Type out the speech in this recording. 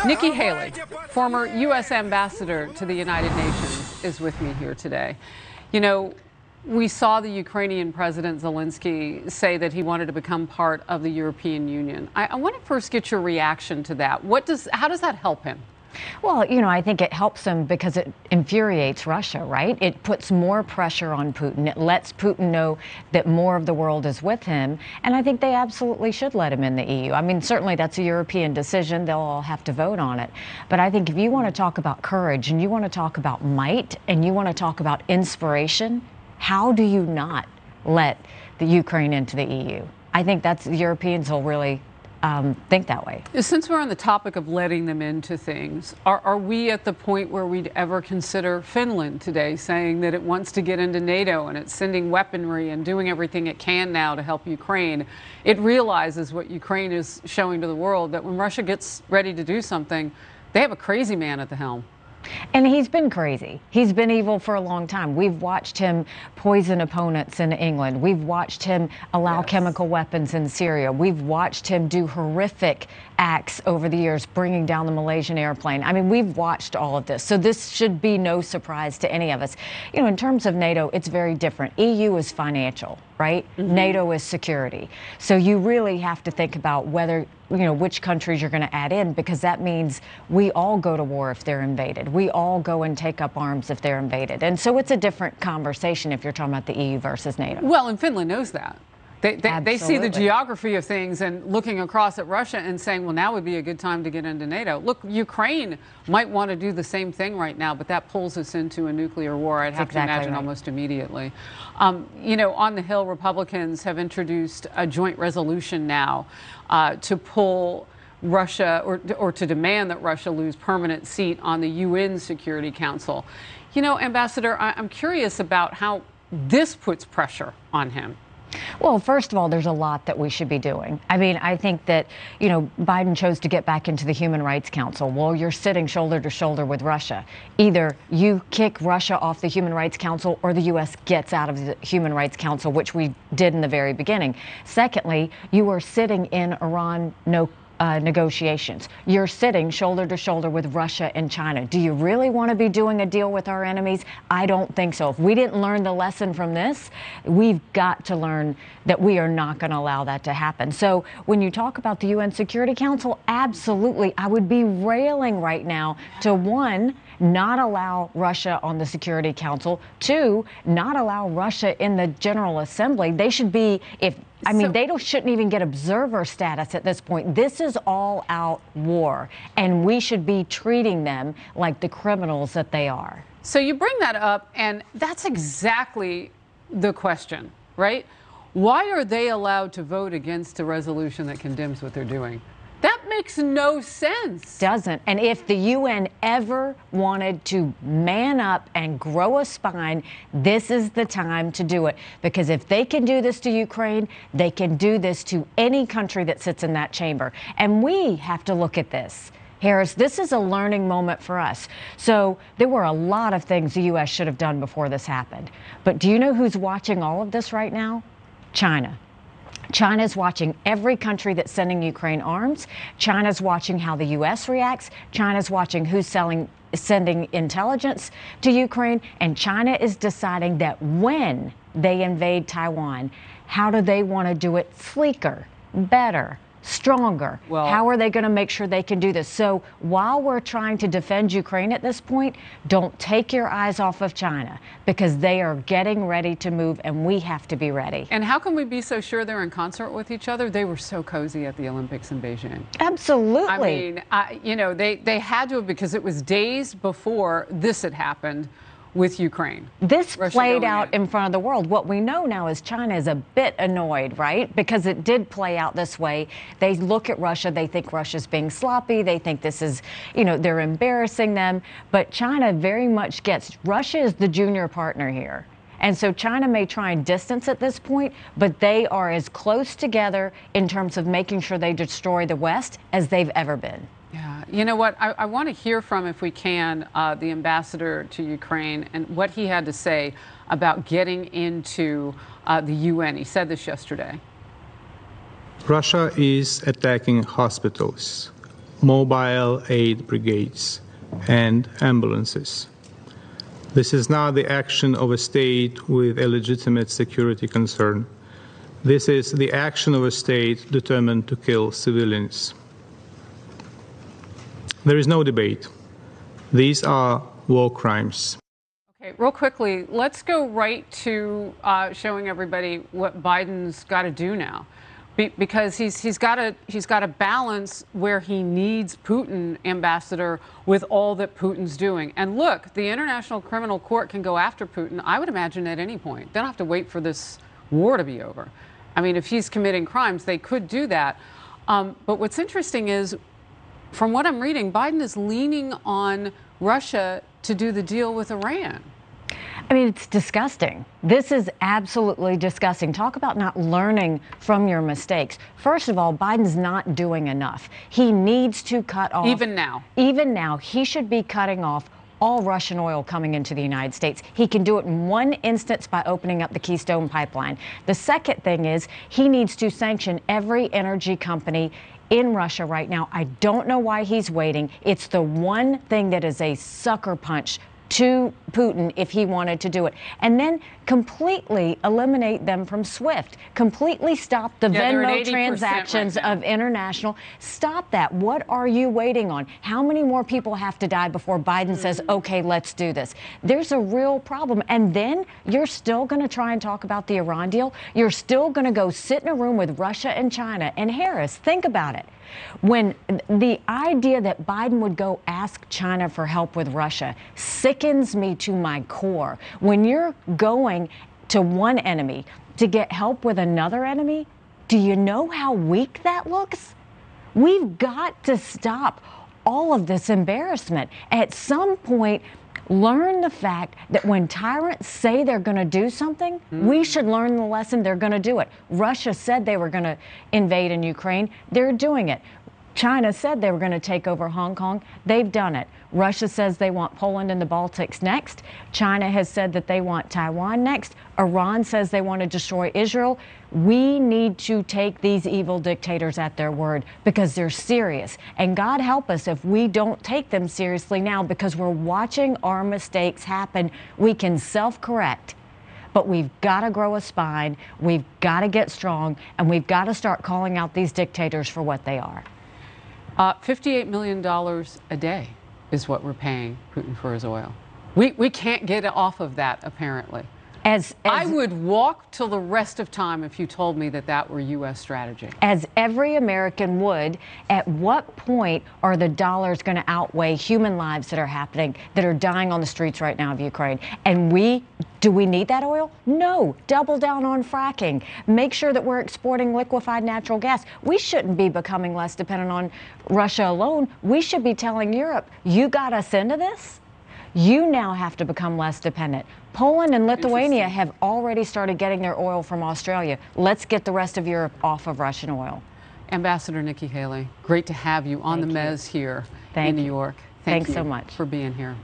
Nikki Haley, former U.S. ambassador to the United Nations, is with me here today. You know, we saw the Ukrainian President Zelensky say that he wanted to become part of the European Union. I want to first get your reaction to that. How does that help him? Well, I think it helps him because it infuriates Russia, right? It puts more pressure on Putin. It lets Putin know that more of the world is with him. And I think they absolutely should let him in the EU. I mean, certainly that's a European decision. They'll all have to vote on it. But I think if you want to talk about courage and you want to talk about might and you want to talk about inspiration, how do you not let the Ukraine into the EU? I think the Europeans will really think that way. Since we're on the topic of letting them into things, are we at the point where we'd ever consider Finland today saying that it wants to get into NATO and it's sending weaponry and doing everything it can now to help Ukraine? It realizes what Ukraine is showing to the world, that when Russia gets ready to do something, they have a crazy man at the helm. And he's been crazy. He's been evil for a long time. We've watched him poison opponents in England. We've watched him allow chemical weapons in Syria. We've watched him do horrific acts over the years, bringing down the Malaysian airplane. I mean, we've watched all of this. So this should be no surprise to any of us. In terms of NATO, it's very different. EU is financial, right? Mm-hmm. NATO is security. So you really have to think about whether which countries you're going to add in, because that means we all go to war if they're invaded. We all go and take up arms if they're invaded. And so it's a different conversation if you're talking about the EU versus NATO. Well, and Finland knows that. They see the geography of things and looking across at Russia and saying, well, now would be a good time to get into NATO. Look, Ukraine might want to do the same thing right now, but that pulls us into a nuclear war, I'd have to imagine, almost immediately. On the Hill, Republicans have introduced a joint resolution now to pull Russia or to demand that Russia lose permanent seat on the UN Security Council. Ambassador, I'm curious about how this puts pressure on him. Well, first of all, there's a lot that we should be doing. I mean, I think that, Biden chose to get back into the Human Rights Council. Well, you're sitting shoulder to shoulder with Russia. Either you kick Russia off the Human Rights Council or the U.S. gets out of the Human Rights Council, which we did in the very beginning. Secondly, you are sitting in Iran negotiations. You're sitting shoulder to shoulder with Russia and China. Do you really want to be doing a deal with our enemies? I don't think so. If we didn't learn the lesson from this, we've got to learn that we are not going to allow that to happen. So when you talk about the UN Security Council, absolutely, I would be railing right now to, one, not allow Russia on the Security Council, two, not allow Russia in the General Assembly. They should be, they shouldn't even get observer status at this point. This is all out war, and we should be treating them like the criminals that they are. So you bring that up, and that's exactly the question, right? Why are they allowed to vote against a resolution that condemns what they're doing? That makes no sense. Doesn't. And if the UN ever wanted to man up and grow a spine, this is the time to do it. Because if they can do this to Ukraine, they can do this to any country that sits in that chamber. And we have to look at this. Harris, this is a learning moment for us. So there were a lot of things the U.S. should have done before this happened. But do you know who's watching all of this right now? China. China's watching every country that's sending Ukraine arms. China's watching how the U.S. reacts. China's watching who's sending intelligence to Ukraine. And China is deciding that when they invade Taiwan, how do they want to do it sleeker, better, stronger? Well, how are they going to make sure they can do this? So while we're trying to defend Ukraine at this point, don't take your eyes off of China, because they are getting ready to move, and we have to be ready. And how can we be so sure they're in concert with each other? They were so cozy at the Olympics in Beijing. Absolutely. I mean, they had to, because it was days before this had happened with Ukraine. This played out in front of the world. What we know now is China is a bit annoyed, right? Because it did play out this way. They look at Russia, they think Russia's being sloppy, they think this is, they're embarrassing them. But China very much gets, Russia is the junior partner here. And so China may try and distance at this point, but they are as close together in terms of making sure they destroy the West as they've ever been. Yeah, you know what? I want to hear from, if we can, the ambassador to Ukraine and what he had to say about getting into the UN. He said this yesterday. Russia is attacking hospitals, mobile aid brigades, and ambulances. This is not the action of a state with a legitimate security concern. This is the action of a state determined to kill civilians. There is no debate. These are war crimes. Okay, real quickly, let's go right to showing everybody what Biden's got to do now, because he's got to balance where he needs Putin, Ambassador, with all that Putin's doing. And look, the International Criminal Court can go after Putin, I would imagine, at any point. They don't have to wait for this war to be over. I mean, if he's committing crimes, they could do that. But what's interesting is, from what I'm reading, Biden is leaning on Russia to do the deal with Iran. I mean, it's disgusting. This is absolutely disgusting. Talk about not learning from your mistakes. First of all, Biden's not doing enough. He needs to cut off. Even now, he should be cutting off all Russian oil coming into the United States. He can do it in one instance by opening up the Keystone Pipeline. The second thing is he needs to sanction every energy company in Russia right now. I don't know why he's waiting. It's the one thing that is a sucker punch to Putin if he wanted to do it. And then completely eliminate them from SWIFT. Completely stop the Venmo transactions of international. Stop that. What are you waiting on? How many more people have to die before Biden says, okay, let's do this? There's a real problem. And then you're still going to try and talk about the Iran deal. You're still going to go sit in a room with Russia and China. And Harris, think about it. When the idea that Biden would go ask China for help with Russia sickens me to my core. When you're going to one enemy to get help with another enemy, do you know how weak that looks? We've got to stop all of this embarrassment. At some point, learn the fact that when tyrants say they're going to do something, we should learn the lesson they're going to do it. Russia said they were going to invade in Ukraine. They're doing it. China said they were going to take over Hong Kong. They've done it. Russia says they want Poland and the Baltics next. China has said that they want Taiwan next. Iran says they want to destroy Israel. We need to take these evil dictators at their word because they're serious. And God help us if we don't take them seriously now, because we're watching our mistakes happen. We can self-correct, but we've got to grow a spine. We've got to get strong, and we've got to start calling out these dictators for what they are. $58 million a day is what we're paying Putin for his oil. We can't get off of that, apparently. As I would walk till the rest of time if you told me that that were U.S. strategy. As every American would. At what point are the dollars going to outweigh human lives that are happening, that are dying on the streets right now of Ukraine? And do we need that oil? No. Double down on fracking. Make sure that we're exporting liquefied natural gas. We shouldn't be becoming less dependent on Russia alone. We should be telling Europe, you got us into this. You now have to become less dependent. Poland and Lithuania have already started getting their oil from Australia. Let's get the rest of Europe off of Russian oil. Ambassador Nikki Haley, great to have you on the Mez here in New York. Thanks so much for being here.